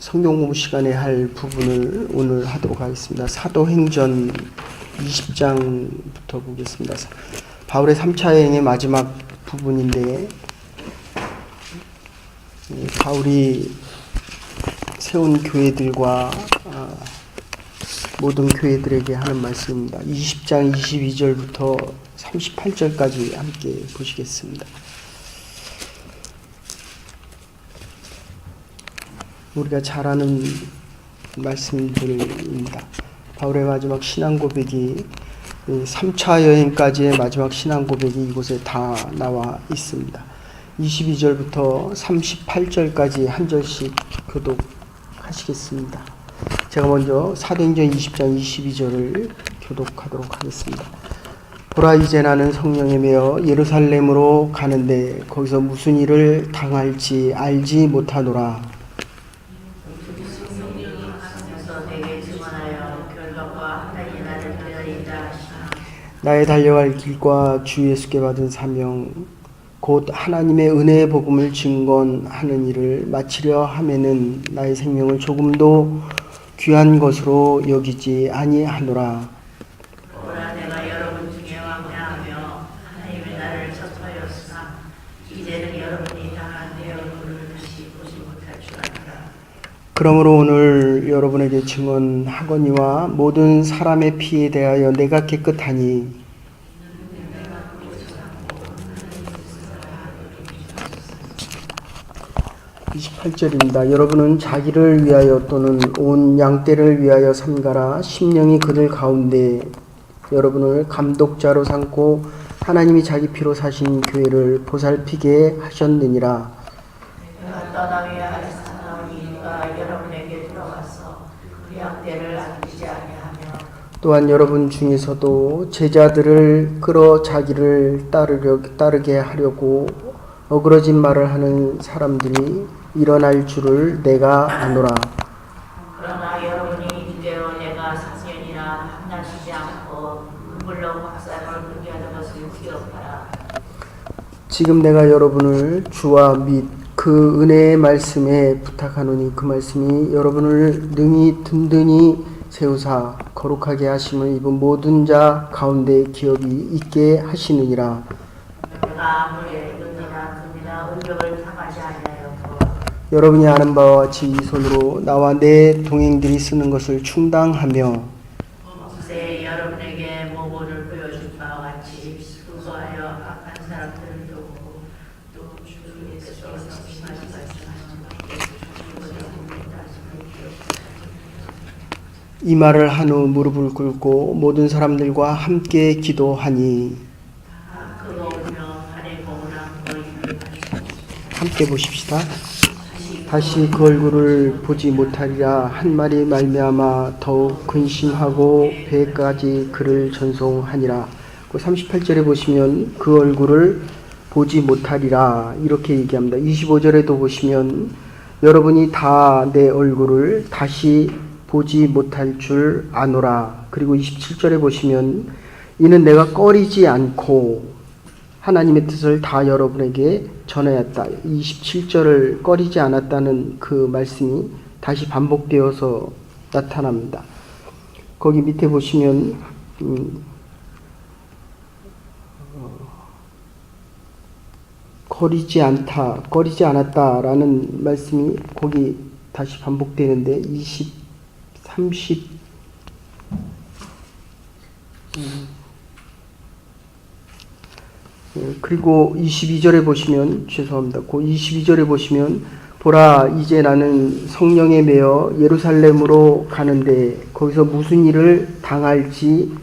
성경 공부 시간에 할 부분을 오늘 하도록 하겠습니다. 사도행전 20장부터 보겠습니다. 바울의 3차 여행의 마지막 부분인데, 바울이 세운 교회들과 모든 교회들에게 하는 말씀입니다. 20장 22절부터 38절까지 함께 보시겠습니다. 우리가 잘 아는 말씀들입니다. 바울의 마지막 신앙 고백이 3차 여행까지의 마지막 신앙 고백이 이곳에 다 나와 있습니다. 22절부터 38절까지 한 절씩 교독하시겠습니다. 제가 먼저 사도행전 20장 22절을 교독하도록 하겠습니다. 보라, 이제 나는 성령에 매여 예루살렘으로 가는데 거기서 무슨 일을 당할지 알지 못하노라. 나의 달려갈 길과 주 예수께 받은 사명 곧 하나님의 은혜의 복음을 증거하는 일을 마치려 하면은 나의 생명을 조금도 귀한 것으로 여기지 아니하노라. 오라, 내가 여러분 중에 왕래하며 하나님의 나를 섭하였으나 이제는 여러분이 당한 내 얼굴을 다시 보지 못할 줄 알라. 그러므로 오늘 여러분에게 증언하거니와 모든 사람의 피에 대하여 내가 깨끗하니 28절입니다. 여러분은 자기를 위하여 또는 온 양떼를 위하여 삼가라. 심령이 그들 가운데 여러분을 감독자로 삼고 하나님이 자기 피로 사신 교회를 보살피게 하셨느니라. 내가 떠나게 하였사오니가 여러분에게 들어가서 그 양떼를 아끼지 아니하며 또한 여러분 중에서도 제자들을 끌어 자기를 따르게 하려고 어그러진 말을 하는 사람들이 일어날 줄을 내가 아노라. 그러나 여러분이 이대로 내가 4년이나 함나시지 않고 눈물로 박살을 굴게 하는 것을 기억하라. 지금 내가 여러분을 주와 및 그 은혜의 말씀에 부탁하노니 그 말씀이 여러분을 능히 든든히 세우사 거룩하게 하심을 입은 모든 자 가운데 기업이 있게 하시느니라. 내가 아무리 은이나 금이나 은벽을 당하지 아니하였고 여러분이 아는 바와 같이 이 손으로 나와 내 동행들이 쓰는 것을 충당하며 모세 여러분에게 모본을 보여준 바와 같이 수고하여 악한 사람들을 돕고 또 주 예수께서 심하신 이 말을 한 후 무릎을 꿇고 모든 사람들과 함께 기도하니 그거 오며 발에 거울랑 너희를 함께 보십시다. 다시 그 얼굴을 보지 못하리라 한 말이 말미암아 더욱 근심하고 배까지 그를 전송하니라. 그 38절에 보시면 그 얼굴을 보지 못하리라 이렇게 얘기합니다. 25절에도 보시면 여러분이 다 내 얼굴을 다시 보지 못할 줄 아노라. 그리고 27절에 보시면 이는 내가 꺼리지 않고 하나님의 뜻을 다 여러분에게 전하였다. 27절을 꺼리지 않았다는 그 말씀이 다시 반복되어서 나타납니다. 거기 밑에 보시면 꺼리지 않았다라는 말씀이 거기 다시 반복되는데 30 그리고 22절에 보시면 죄송합니다. 그 22절에 보시면 보라, 이제 나는 성령에 매여 예루살렘으로 가는데 거기서 무슨 일을 당할지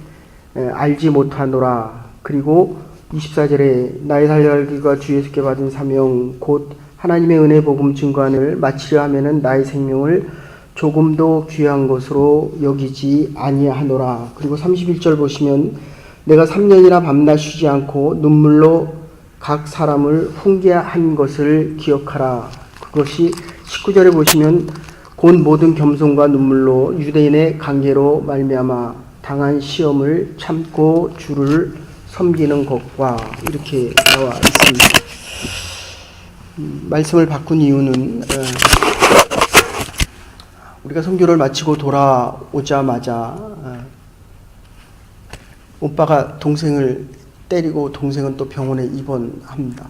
알지 못하노라. 그리고 24절에 나의 달려갈 길과 주 예수께 받은 사명 곧 하나님의 은혜 복음 증거하는 마치려 하면은 나의 생명을 조금도 귀한 것으로 여기지 아니하노라. 그리고 31절 보시면 내가 3년이나 밤낮 쉬지 않고 눈물로 각 사람을 훈계한 것을 기억하라. 그것이 19절에 보시면 곧 모든 겸손과 눈물로 유대인의 관계로 말미암아 당한 시험을 참고 주를 섬기는 것과 이렇게 나와 있습니다. 말씀을 바꾼 이유는 우리가 선교를 마치고 돌아오자마자 오빠가 동생을 때리고 동생은 또 병원에 입원합니다.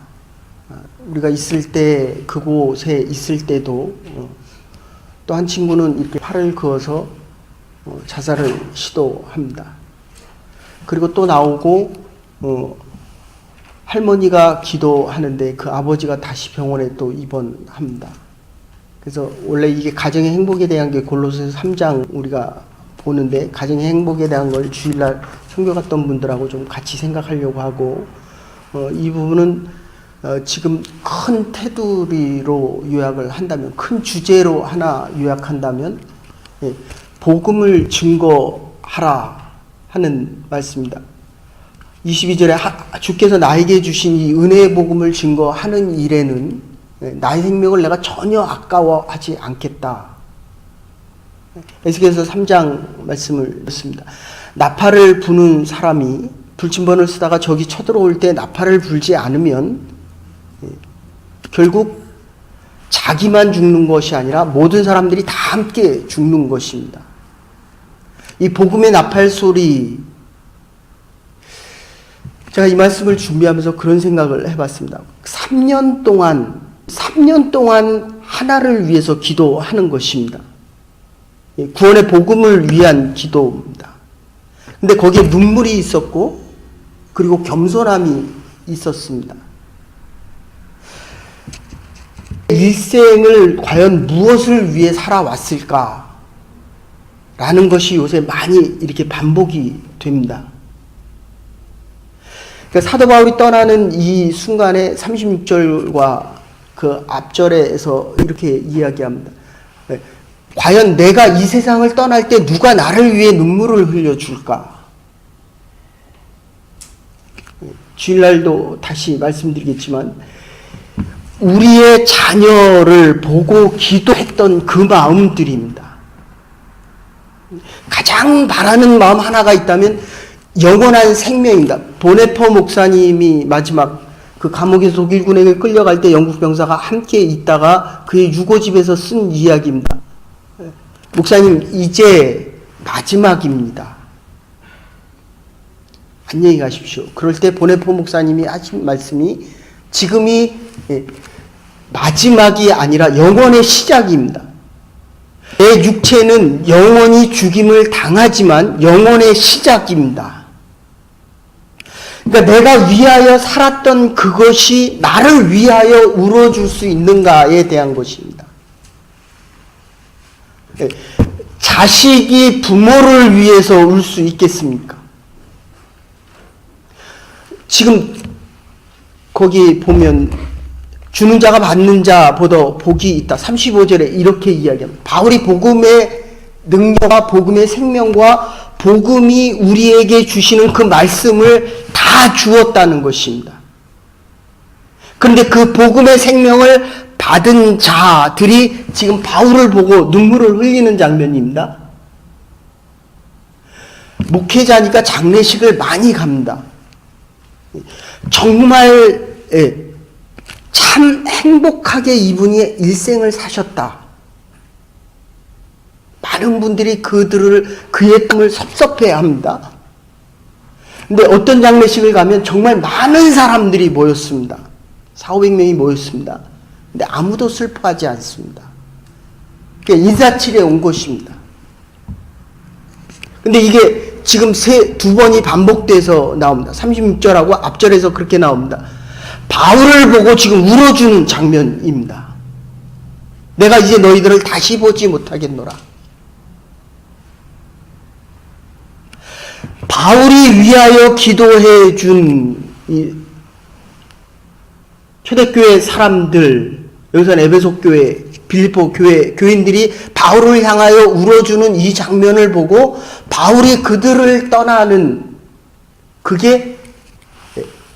우리가 있을 때 그곳에 있을 때도 또 한 친구는 이렇게 팔을 그어서 자살을 시도합니다. 그리고 또 나오고 할머니가 기도하는데 그 아버지가 다시 병원에 또 입원합니다. 그래서 원래 이게 가정의 행복에 대한 게 골로새서 3장 우리가 보는데 가정의 행복에 대한 걸 주일날 선교 갔던 분들하고 좀 같이 생각하려고 하고 이 부분은 지금 큰 테두리로 요약을 한다면 큰 주제로 하나 요약한다면 복음을 증거하라 하는 말씀입니다. 22절에 주께서 나에게 주신 이 은혜의 복음을 증거하는 일에는 나의 생명을 내가 전혀 아까워하지 않겠다. 에스겔서 3장 말씀을 읽습니다. 나팔을 부는 사람이 불침번을 쓰다가 적이 쳐들어올 때 나팔을 불지 않으면 결국 자기만 죽는 것이 아니라 모든 사람들이 다 함께 죽는 것입니다. 이 복음의 나팔 소리, 제가 이 말씀을 준비하면서 그런 생각을 해봤습니다. 3년 동안 하나를 위해서 기도하는 것입니다. 구원의 복음을 위한 기도입니다. 근데 거기에 눈물이 있었고 그리고 겸손함이 있었습니다. 일생을 과연 무엇을 위해 살아왔을까? 라는 것이 요새 많이 이렇게 반복이 됩니다. 그러니까 사도 바울이 떠나는 이 순간에 36절과 그 앞절에서 이렇게 이야기합니다. 과연 내가 이 세상을 떠날 때 누가 나를 위해 눈물을 흘려줄까? 주일날도 다시 말씀드리겠지만 우리의 자녀를 보고 기도했던 그 마음들입니다. 가장 바라는 마음 하나가 있다면 영원한 생명입니다. 보네퍼 목사님이 마지막 그 감옥에서 독일군에게 끌려갈 때 영국 병사가 함께 있다가 그의 유고집에서 쓴 이야기입니다. 목사님, 이제 마지막입니다. 안녕히 가십시오. 그럴 때 보네퍼 목사님이 하신 말씀이 지금이 마지막이 아니라 영원의 시작입니다. 내 육체는 영원히 죽임을 당하지만 영원의 시작입니다. 그러니까 내가 위하여 살았던 그것이 나를 위하여 울어줄 수 있는가에 대한 것입니다. 자식이 부모를 위해서 울 수 있겠습니까? 지금 거기 보면 주는 자가 받는 자보다 복이 있다. 35절에 이렇게 이야기합니다. 바울이 복음의 능력과 복음의 생명과 복음이 우리에게 주시는 그 말씀을 다 주었다는 것입니다. 그런데 그 복음의 생명을 받은 자들이 지금 바울을 보고 눈물을 흘리는 장면입니다. 목회자니까 장례식을 많이 갑니다. 정말 참 행복하게 이분이 일생을 사셨다. 많은 분들이 그의 꿈을 섭섭해합니다. 근데 어떤 장례식을 가면 정말 많은 사람들이 모였습니다. 400~500명이 모였습니다. 근데 아무도 슬퍼하지 않습니다. 그러니까 인사치레 온 것입니다. 근데 이게 지금 두 번이 반복돼서 나옵니다. 36절하고 앞절에서 그렇게 나옵니다. 바울을 보고 지금 울어주는 장면입니다. 내가 이제 너희들을 다시 보지 못하겠노라. 바울이 위하여 기도해 준 이 초대교회 사람들, 여기서는 에베소 교회, 빌립보 교회 교인들이 바울을 향하여 울어주는 이 장면을 보고 바울이 그들을 떠나는 그게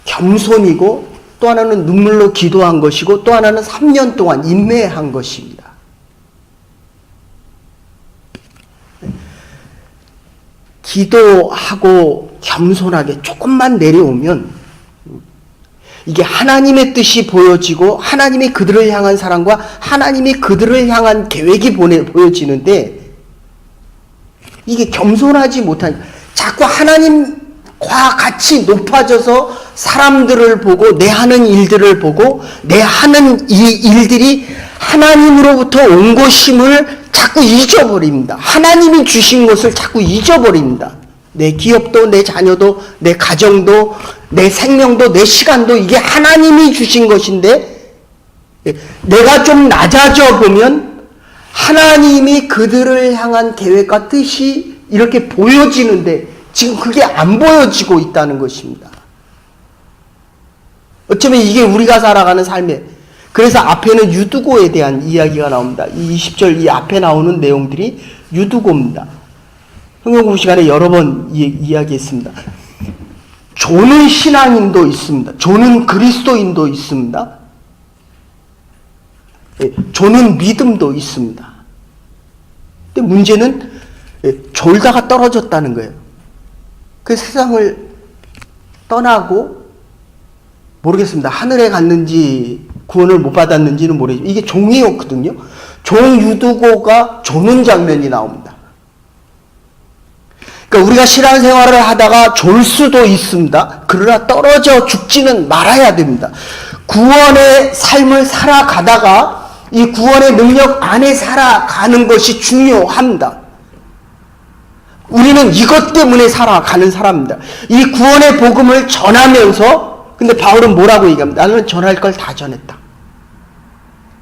겸손이고 또 하나는 눈물로 기도한 것이고 또 하나는 3년 동안 인내한 것입니다. 기도하고 겸손하게 조금만 내려오면 이게 하나님의 뜻이 보여지고 하나님이 그들을 향한 사랑과 하나님이 그들을 향한 계획이 보여지는데 이게 겸손하지 못한 자꾸 하나님과 같이 높아져서 사람들을 보고 내 하는 일들을 보고 내 하는 이 일들이 하나님으로부터 온 것임을 자꾸 잊어버립니다. 하나님이 주신 것을 자꾸 잊어버립니다. 내 기업도 내 자녀도 내 가정도 내 생명도 내 시간도 이게 하나님이 주신 것인데 내가 좀 낮아져 보면 하나님이 그들을 향한 계획과 뜻이 이렇게 보여지는데 지금 그게 안 보여지고 있다는 것입니다. 어쩌면 이게 우리가 살아가는 삶에 그래서 앞에는 유두고에 대한 이야기가 나옵니다. 이 20절 이 앞에 나오는 내용들이 유두고입니다. 성경 공부 시간에 여러 번 이야기했습니다. 조는 신앙인도 있습니다. 조는 그리스도인도 있습니다. 조는 믿음도 있습니다. 근데 문제는 졸다가 떨어졌다는 거예요. 그 세상을 떠나고 모르겠습니다. 하늘에 갔는지 구원을 못 받았는지는 모르겠지만 이게 종이었거든요. 종 유두고가 조는 장면이 나옵니다. 그러니까 우리가 신앙생활을 하다가 졸 수도 있습니다. 그러나 떨어져 죽지는 말아야 됩니다. 구원의 삶을 살아가다가 이 구원의 능력 안에 살아가는 것이 중요합니다. 우리는 이것 때문에 살아가는 사람입니다. 이 구원의 복음을 전하면서 근데 바울은 뭐라고 얘기합니다. 나는 전할 걸 다 전했다.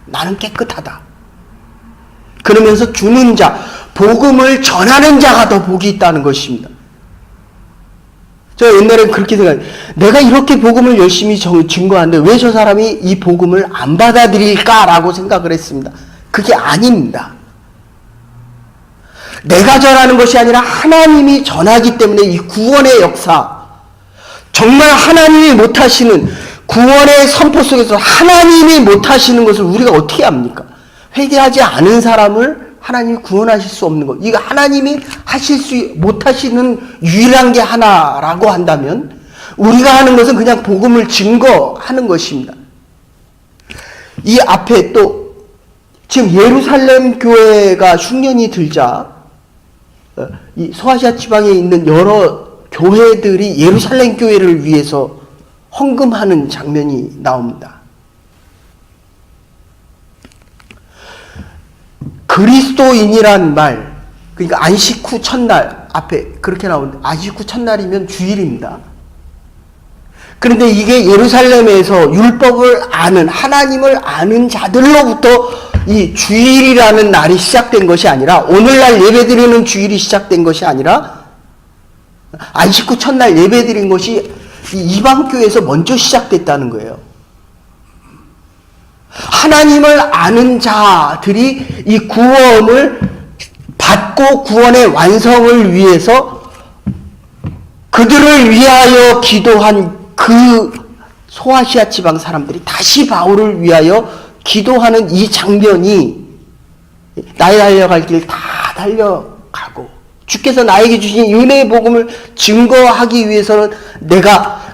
나는 깨끗하다. 그러면서 주는 자, 복음을 전하는 자가 더 복이 있다는 것입니다. 제가 옛날엔 그렇게 생각해요. 내가 이렇게 복음을 열심히 증거하는데 왜 저 사람이 이 복음을 안 받아들일까라고 생각을 했습니다. 그게 아닙니다. 내가 전하는 것이 아니라 하나님이 전하기 때문에 이 구원의 역사, 정말 하나님이 못하시는 구원의 선포 속에서 하나님이 못하시는 것을 우리가 어떻게 합니까? 회개하지 않은 사람을 하나님이 구원하실 수 없는 것. 이거 하나님이 못하시는 유일한 게 하나라고 한다면 우리가 하는 것은 그냥 복음을 증거하는 것입니다. 이 앞에 또 지금 예루살렘 교회가 흉년이 들자 이 소아시아 지방에 있는 여러 교회들이 예루살렘 교회를 위해서 헌금하는 장면이 나옵니다. 그리스도인이란 말, 그러니까 안식 후 첫날 앞에 그렇게 나오는데 안식 후 첫날이면 주일입니다. 그런데 이게 예루살렘에서 율법을 아는 하나님을 아는 자들로부터 이 주일이라는 날이 시작된 것이 아니라 오늘날 예배드리는 주일이 시작된 것이 아니라 안식 후 첫날 예배드린 것이 이방교회에서 먼저 시작됐다는 거예요. 하나님을 아는 자들이 이 구원을 받고 구원의 완성을 위해서 그들을 위하여 기도한 그 소아시아 지방 사람들이 다시 바울을 위하여 기도하는 이 장면이 나의 달려갈 길 다 달려가고 주께서 나에게 주신 은혜의 복음을 증거하기 위해서는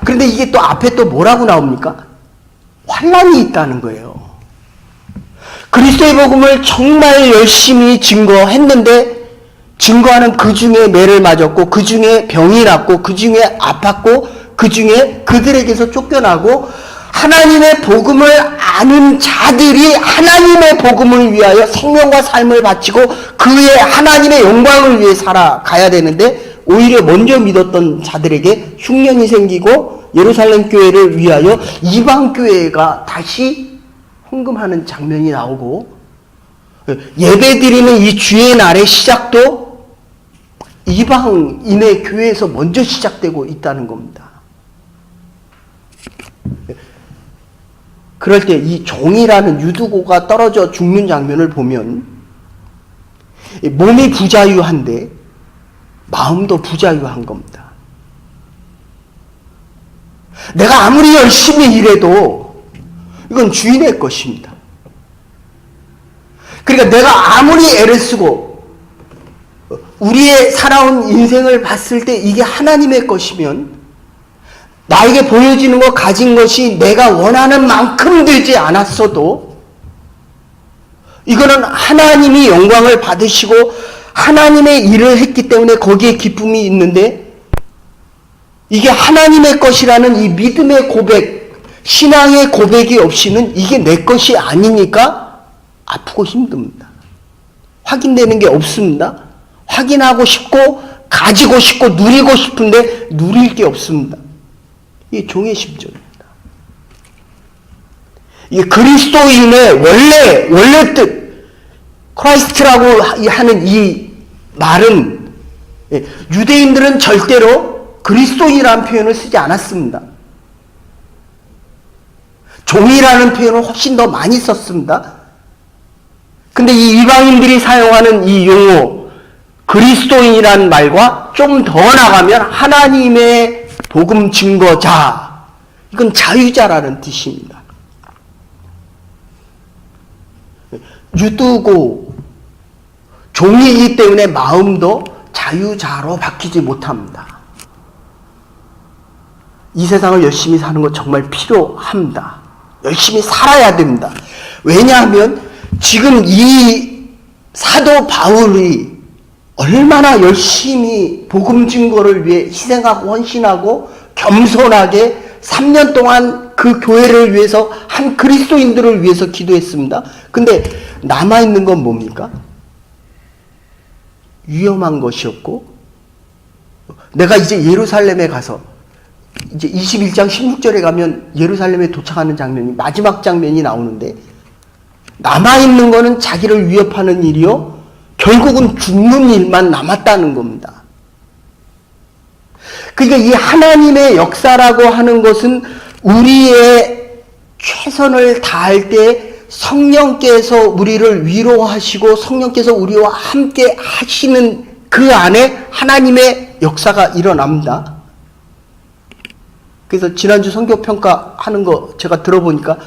그런데 이게 또 앞에 또 뭐라고 나옵니까? 환난이 있다는 거예요. 그리스도의 복음을 정말 열심히 증거했는데 증거하는 그 중에 매를 맞았고 그 중에 병이 났고 그 중에 아팠고 그 중에 그들에게서 쫓겨나고 하나님의 복음을 아는 자들이 하나님의 복음을 위하여 생명과 삶을 바치고 그의 하나님의 영광을 위해 살아가야 되는데 오히려 먼저 믿었던 자들에게 흉년이 생기고 예루살렘 교회를 위하여 이방 교회가 다시 헌금하는 장면이 나오고 예배드리는 이 주의 날의 시작도 이방인의 교회에서 먼저 시작되고 있다는 겁니다. 그럴 때 이 종이라는 유두고가 떨어져 죽는 장면을 보면 몸이 부자유한데 마음도 부자유한 겁니다. 내가 아무리 열심히 일해도 이건 주인의 것입니다. 그러니까 내가 아무리 애를 쓰고 우리의 살아온 인생을 봤을 때 이게 하나님의 것이면 나에게 보여지는 것, 가진 것이 내가 원하는 만큼 되지 않았어도 이거는 하나님이 영광을 받으시고 하나님의 일을 했기 때문에 거기에 기쁨이 있는데, 이게 하나님의 것이라는 이 믿음의 고백, 신앙의 고백이 없이는 이게 내 것이 아니니까 아프고 힘듭니다. 확인되는 게 없습니다. 확인하고 싶고 가지고 싶고 누리고 싶은데 누릴 게 없습니다. 이게 종의 심정입니다. 이 그리스도인의 원래 뜻, 크라이스트라고 하는 이 말은, 유대인들은 절대로 그리스도인이라는 표현을 쓰지 않았습니다. 종이라는 표현을 훨씬 더 많이 썼습니다. 근데 이 이방인들이 사용하는 이 용어, 그리스도인이라는 말과 좀 더 나가면 하나님의 복음 증거자, 이건 자유자라는 뜻입니다. 유두고 종이기 때문에 마음도 자유자로 바뀌지 못합니다. 이 세상을 열심히 사는 거 정말 필요합니다. 열심히 살아야 됩니다. 왜냐하면 지금 이 사도 바울이 얼마나 열심히 복음 증거를 위해 희생하고 헌신하고 겸손하게 3년 동안 그 교회를 위해서, 한 그리스도인들을 위해서 기도했습니다. 근데 남아있는 건 뭡니까? 위험한 것이었고, 내가 이제 예루살렘에 가서 이제 21장 16절에 가면 예루살렘에 도착하는 장면이, 마지막 장면이 나오는데, 남아있는 거는 자기를 위협하는 일이요, 결국은 죽는 일만 남았다는 겁니다. 그러니까 이 하나님의 역사라고 하는 것은 우리의 최선을 다할 때 성령께서 우리를 위로하시고 성령께서 우리와 함께 하시는 그 안에 하나님의 역사가 일어납니다. 그래서 지난주 성경평가 하는 거 제가 들어보니까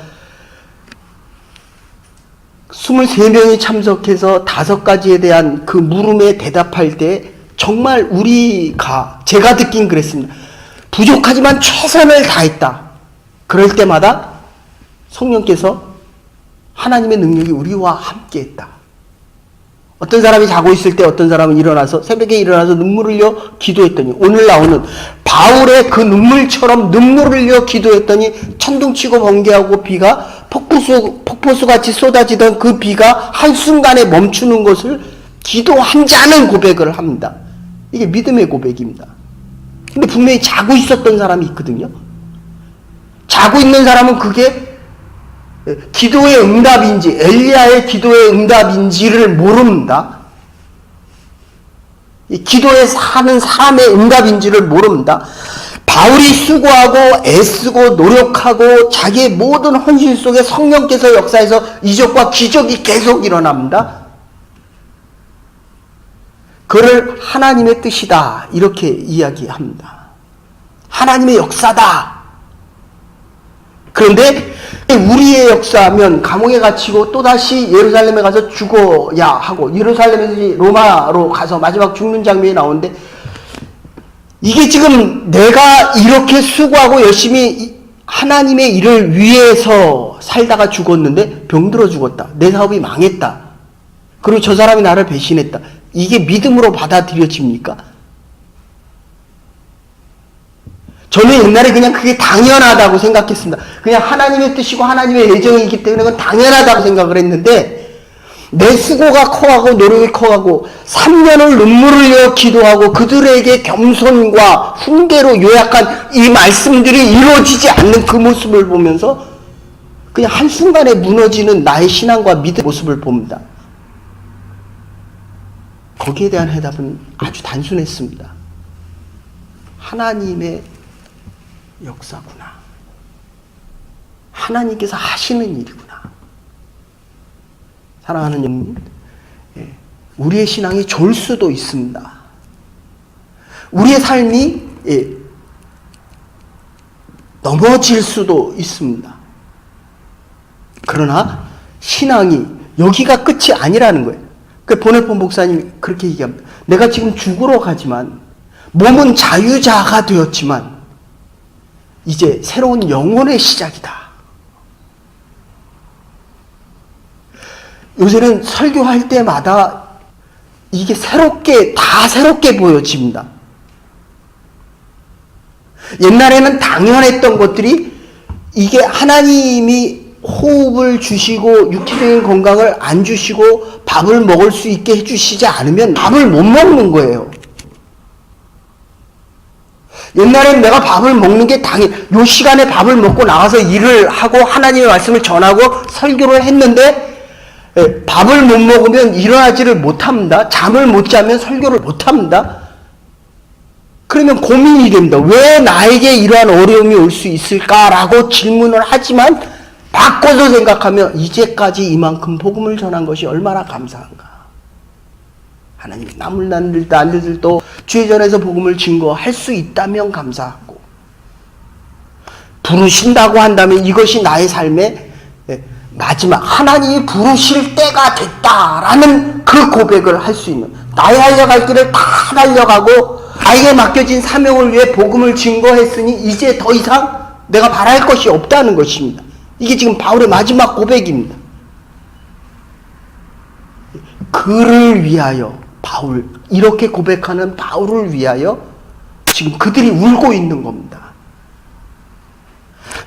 23명이 참석해서 5가지에 대한 그 물음에 대답할 때 정말 제가 듣긴 그랬습니다. 부족하지만 최선을 다했다. 그럴 때마다 성령께서, 하나님의 능력이 우리와 함께 했다. 어떤 사람이 자고 있을 때 어떤 사람은 새벽에 일어나서 눈물을 흘려 기도했더니, 오늘 나오는 바울의 그 눈물처럼 눈물을 흘려 기도했더니 천둥치고 번개하고 비가 폭포수같이 쏟아지던 그 비가 한순간에 멈추는 것을 기도한 자는 고백을 합니다. 이게 믿음의 고백입니다. 근데 분명히 자고 있었던 사람이 있거든요. 자고 있는 사람은 그게 기도의 응답인지, 엘리야의 기도의 응답인지를 모릅니다. 이 기도에 사는 사람의 응답인지를 모릅니다. 바울이 수고하고 애쓰고 노력하고 자기의 모든 헌신 속에 성령께서 역사해서 이적과 기적이 계속 일어납니다. 그를 하나님의 뜻이다, 이렇게 이야기합니다. 하나님의 역사다. 그런데 우리의 역사하면 감옥에 갇히고 또다시 예루살렘에 가서 죽어야 하고, 예루살렘에서 로마로 가서 마지막 죽는 장면이 나오는데, 이게 지금 내가 이렇게 수고하고 열심히 하나님의 일을 위해서 살다가 죽었는데 병들어 죽었다. 내 사업이 망했다. 그리고 저 사람이 나를 배신했다. 이게 믿음으로 받아들여집니까? 저는 옛날에 그냥 그게 당연하다고 생각했습니다. 그냥 하나님의 뜻이고 하나님의 예정이기 때문에 그건 당연하다고 생각을 했는데, 내 수고가 커가고 노력이 커가고 3년을 눈물을 흘려 기도하고 그들에게 겸손과 훈계로 요약한 이 말씀들이 이루어지지 않는 그 모습을 보면서 그냥 한순간에 무너지는 나의 신앙과 믿음의 모습을 봅니다. 거기에 대한 해답은 아주 단순했습니다. 하나님의 역사구나. 하나님께서 하시는 일이구나. 사랑하는 여러분, 우리의 신앙이 졸 수도 있습니다. 우리의 삶이 넘어질 수도 있습니다. 그러나 신앙이 여기가 끝이 아니라는 거예요. 그 보네폰 목사님이 그렇게 얘기합니다. 내가 지금 죽으러 가지만, 몸은 자유자가 되었지만 이제 새로운 영혼의 시작이다. 요새는 설교할 때마다 이게 다 새롭게 보여집니다. 옛날에는 당연했던 것들이 이게 하나님이 호흡을 주시고 육체적인 건강을 안 주시고 밥을 먹을 수 있게 해주시지 않으면 밥을 못 먹는 거예요. 옛날에는 내가 밥을 먹는 게 요 시간에 밥을 먹고 나가서 일을 하고 하나님의 말씀을 전하고 설교를 했는데 밥을 못 먹으면 일어나지를 못합니다. 잠을 못 자면 설교를 못합니다. 그러면 고민이 됩니다. 왜 나에게 이러한 어려움이 올 수 있을까라고 질문을 하지만 바꿔서 생각하면 이제까지 이만큼 복음을 전한 것이 얼마나 감사한가. 하나님이 남들도 주의 전에서 복음을 증거할 수 있다면 감사하고, 부르신다고 한다면 이것이 나의 삶의 마지막, 하나님이 부르실 때가 됐다라는 그 고백을 할 수 있는, 나의 달려갈 길을 다 달려가고 나에게 맡겨진 사명을 위해 복음을 증거했으니 이제 더 이상 내가 바랄 것이 없다는 것입니다. 이게 지금 바울의 마지막 고백입니다. 그를 위하여 이렇게 고백하는 바울을 위하여 지금 그들이 울고 있는 겁니다.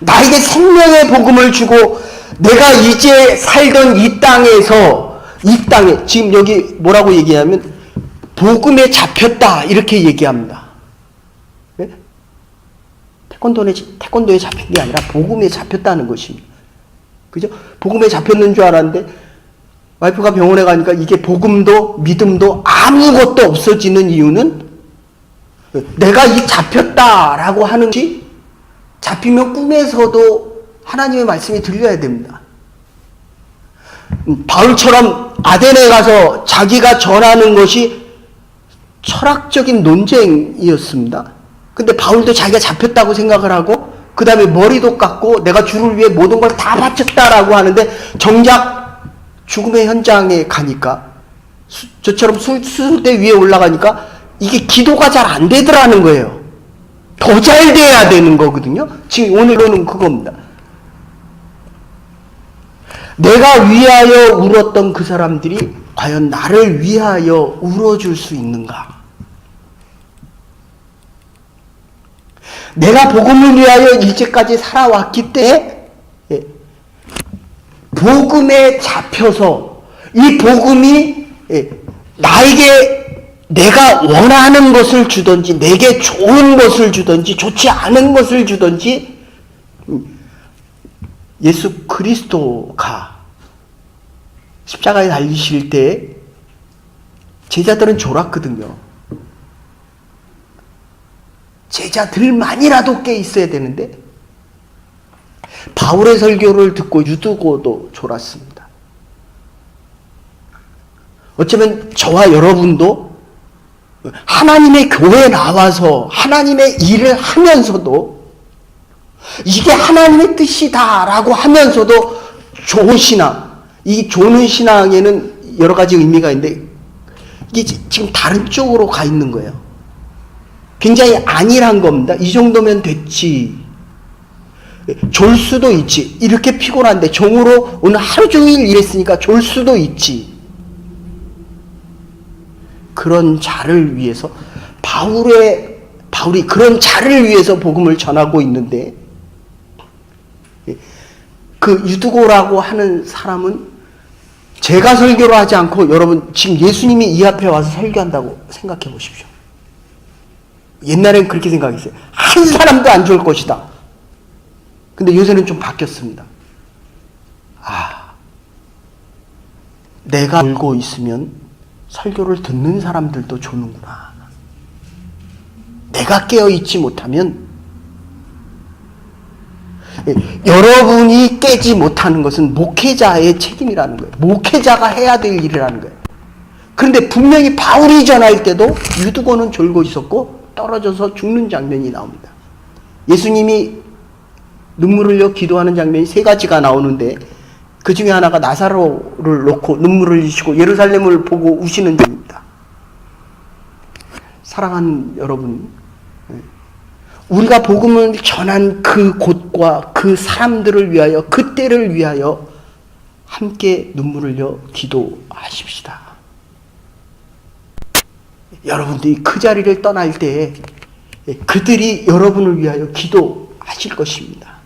나에게 생명의 복음을 주고 내가 이제 살던 이 땅에 지금 여기 뭐라고 얘기하면 복음에 잡혔다 이렇게 얘기합니다. 네? 태권도에 잡힌 게 아니라 복음에 잡혔다는 것입니다. 그죠? 복음에 잡혔는 줄 알았는데 와이프가 병원에 가니까 이게 복음도 믿음도 아무것도 없어지는 이유는 내가 이 잡혔다라고 하는 것이, 잡히면 꿈에서도 하나님의 말씀이 들려야 됩니다. 바울처럼 아덴에 가서 자기가 전하는 것이 철학적인 논쟁이었습니다. 근데 바울도 자기가 잡혔다고 생각을 하고 그 다음에 머리도 깎고 내가 주를 위해 모든 걸 다 바쳤다라고 하는데 정작 죽음의 현장에 가니까 저처럼 수술대 위에 올라가니까 이게 기도가 잘 안 되더라는 거예요. 더 잘 돼야 되는 거거든요. 지금 오늘은 그겁니다. 내가 위하여 울었던 그 사람들이 과연 나를 위하여 울어줄 수 있는가? 내가 복음을 위하여 이제까지 살아왔기 때문에 복음에 잡혀서 이 복음이 나에게 내가 원하는 것을 주든지 내게 좋은 것을 주든지 좋지 않은 것을 주든지 예수 그리스도가 십자가에 달리실 때 제자들은 졸았거든요. 제자들만이라도 깨 있어야 되는데 바울의 설교를 듣고 유두고도 졸았습니다. 어쩌면 저와 여러분도 하나님의 교회에 나와서 하나님의 일을 하면서도 이게 하나님의 뜻이다라고 하면서도 좋은 신앙, 이 좋은 신앙에는 여러 가지 의미가 있는데 이게 지금 다른 쪽으로 가 있는 거예요. 굉장히 안일한 겁니다. 이 정도면 됐지. 졸 수도 있지. 이렇게 피곤한데 종으로 오늘 하루 종일 일했으니까 졸 수도 있지. 그런 자를 위해서 바울이 그런 자를 위해서 복음을 전하고 있는데 그 유두고라고 하는 사람은 제가 설교를 하지 않고 여러분 지금 예수님이 이 앞에 와서 설교한다고 생각해 보십시오. 옛날엔 그렇게 생각했어요. 한 사람도 안 좋을 것이다. 근데 요새는 좀 바뀌었습니다. 내가 울고 있으면 설교를 듣는 사람들도 조는구나. 내가 깨어있지 못하면 여러분이 깨지 못하는 것은 목회자의 책임이라는 거예요. 목회자가 해야 될 일이라는 거예요. 그런데 분명히 바울이 전할 때도 유두고는 졸고 있었고 떨어져서 죽는 장면이 나옵니다. 예수님이 눈물을 흘려 기도하는 장면이 3가지가 나오는데 그 중에 하나가 나사로를 놓고 눈물을 흘리시고 예루살렘을 보고 우시는 장면입니다. 사랑하는 여러분, 우리가 복음을 전한 그 곳과 그 사람들을 위하여, 그 때를 위하여 함께 눈물을 흘려 기도하십시다. 여러분들이 그 자리를 떠날 때에 그들이 여러분을 위하여 기도하실 것입니다.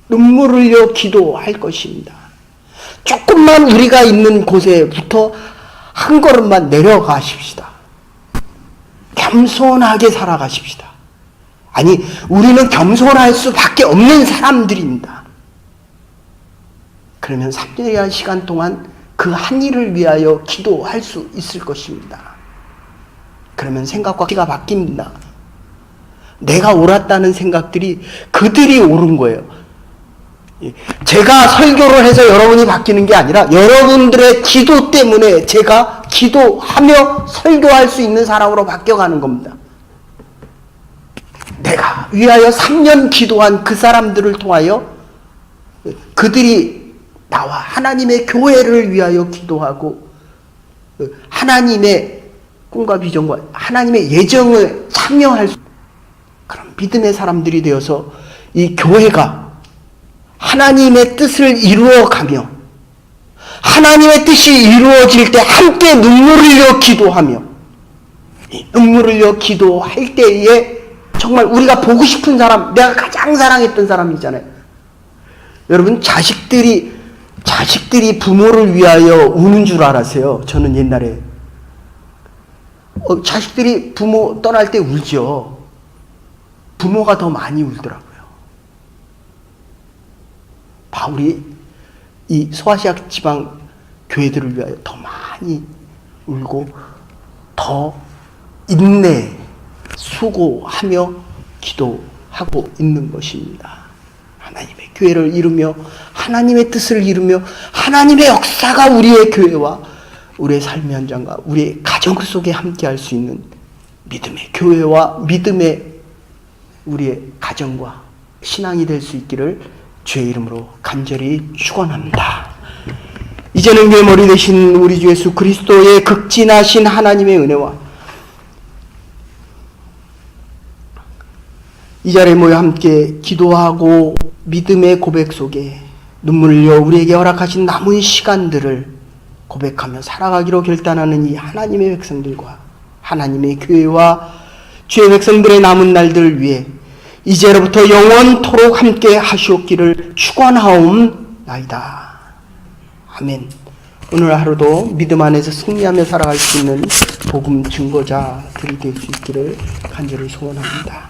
눈물을 흘려 기도할 것입니다. 조금만 우리가 있는 곳에부터 한 걸음만 내려가십시다. 겸손하게 살아가십시다. 아니, 우리는 겸손할 수밖에 없는 사람들입니다. 그러면 3년이라는 시간 동안 그 한 일을 위하여 기도할 수 있을 것입니다. 그러면 생각과 기가 바뀝니다. 내가 옳았다는 생각들이 그들이 옳은 거예요. 제가 설교를 해서 여러분이 바뀌는 게 아니라 여러분들의 기도 때문에 제가 기도하며 설교할 수 있는 사람으로 바뀌어가는 겁니다. 내가 위하여 3년 기도한 그 사람들을 통하여 그들이 나와 하나님의 교회를 위하여 기도하고 하나님의 꿈과 비전과 하나님의 예정을 참여할 수 있는 그런 믿음의 사람들이 되어서 이 교회가 하나님의 뜻을 이루어가며 하나님의 뜻이 이루어질 때 함께 눈물을 흘려 기도하며 눈물을 흘려 기도할 때에 정말 우리가 보고 싶은 사람, 내가 가장 사랑했던 사람이잖아요. 여러분, 자식들이 부모를 위하여 우는 줄 알았어요. 저는 옛날에 자식들이 부모 떠날 때 울죠. 부모가 더 많이 울더라고요. 바울이 이 소아시아 지방 교회들을 위하여 더 많이 울고 더 인내, 수고하며 기도하고 있는 것입니다. 하나님의 교회를 이루며 하나님의 뜻을 이루며 하나님의 역사가 우리의 교회와 우리의 삶의 현장과 우리의 가정 속에 함께할 수 있는 믿음의 교회와 믿음의 우리의 가정과 신앙이 될 수 있기를 주의 이름으로 간절히 축원합니다. 이제는 외머리 되신 우리 주 예수 그리스도의 극진하신 하나님의 은혜와 이 자리에 모여 함께 기도하고 믿음의 고백 속에 눈물을 흘려 우리에게 허락하신 남은 시간들을 고백하며 살아가기로 결단하는 이 하나님의 백성들과 하나님의 교회와 주의 백성들의 남은 날들을 위해 이제로부터 영원토록 함께 하시옵기를 축원하옵나이다. 아멘. 오늘 하루도 믿음 안에서 승리하며 살아갈 수 있는 복음 증거자들이 될 수 있기를 간절히 소원합니다.